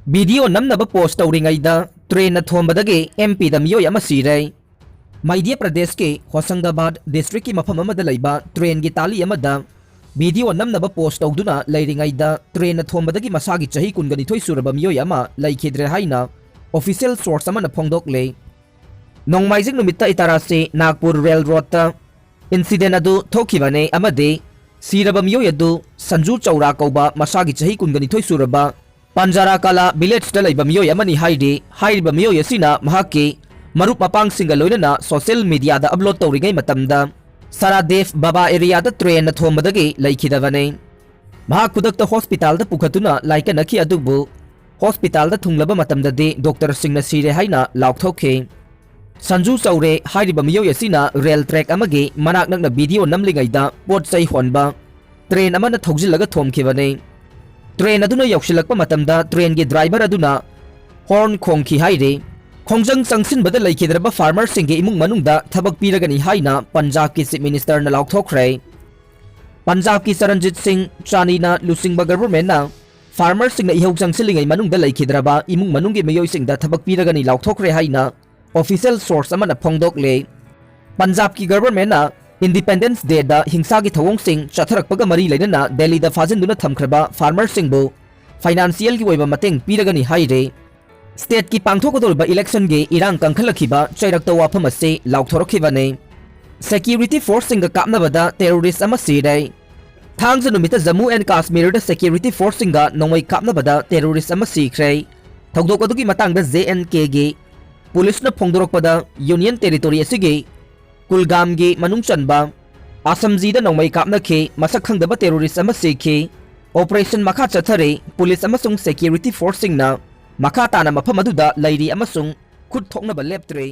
Video नमनब post तौरींगैदा train थोंबदगी MP मियोय अमा सिरे। मध्य प्रदेश के होशंगाबाद डिस्ट्रिक्ट की मफम अमदा लैबा ट्रेन की ताली अमदा वीडियो नमनब पोस्ट तौदुना लैरिंगैदा ट्रेन थोंबदगी मसागी चही कुनगनिथोय सुरब मियोय अमा लैखिद्रे हाइना ऑफिशियल सोर्स अमना फोंदोकले। नोंमाइजिंग नुमित्ता इतारासे नागपुर रेल रोड इंसिडेंट अदु थोखिबने अमदे सिरब मियोय अदु संजू चौरा कौबा मसागी चही कुनगनिथोय सुरबा पंजारा काला विलेज मियोय अमनी हाइदे हाइरिबा मियोय असिना महाके मरुप मपांगसिंगा लोइनना सोशल मीडिया दा अपलोड तौरिङै मतमदा सरादेव बाबा एरिया दा ट्रेन थोंबदगी लैखिदबने। महाक खुदक्ता हॉस्पिटल दा पुखतुना लाइकनखि अदुबु हॉस्पिटल दा थुंगलबा मतमददि डॉक्टर सिंगना सिरे हाइना लाउथोखे। संजू चौरे हाइरिबा मियोय असिना रेल ट्रैक अमगे मनाक नकना वीडियो नमलिङैदा पोट चै होनबा ट्रेन अमना थौजिलगा थोमखिबने। ट्रेन अदुना यौशिलक्पा मतमदा ट्रेन के ड्राइवर अदुना हॉर्न खोंखि हाइरे खोंजंग चंगसिनबदा लैखिद्रबा फार्मर सिंगे इमुंग मनुंगदा थबक पीरगनी हाइना पंजाब की चीफ मिनिस्टर ना लाउथोखरे। पंजाब की चरणजीत सिंह चानीना लुसिंगबा गवर्नमेंटना फार्मर सिंगना इहौ चंगसिलिङै मनुंगदा लैखिद्रबा इमुंग मनुंगे मयोइसिंगदा थबक पीरगनी लाउथोखरे हाइना ऑफिशियल सोर्स अमना फोंदोकले। पंजाब की गवर्नमेंटना इंडिपेंडेंस डे दा हिंसा की थवोंग सिंह चथरकपगा मरी लेना दिल्ली दा फाजिंदुना थमख्रबा फार्मर सिंहबु फाइनेंशियल की ओइबा मतेंग पीरगनी हाइरे। स्टेट की पांथोकदोरबा इलेक्शन गे इरांग कंखलखिबा चैरक्ता वाफम असे लाउथोरखिबने। सिक्योरिटी फोर्स सिंग कापनबदा टेररिस्ट अमा सिरे। थांग नुमिता जम्मू एंड कश्मीर दा सिक्योरिटी फोर्स सिंग नोंमै कापनबदा टेररिस्ट अमा सिख्रे। थौदोक अदुगी मतंगदा JNK गे पुलिस न फोंदोरकपदा यूनियन टेरिटोरी असिगे कुलगाम गे मनुंग चनबा आसमजीदा नोंमै कापनखे मसक खंगदबा टेररिस्ट अमा सिखे। ऑपरेशन मखा चथरे पुलिस अमसुंग सिक्योरिटी फोर्स सिंगना मखा ताना मफम अदुदा लैरी अमसुंग खुद थोकनबा लेप्त्रे।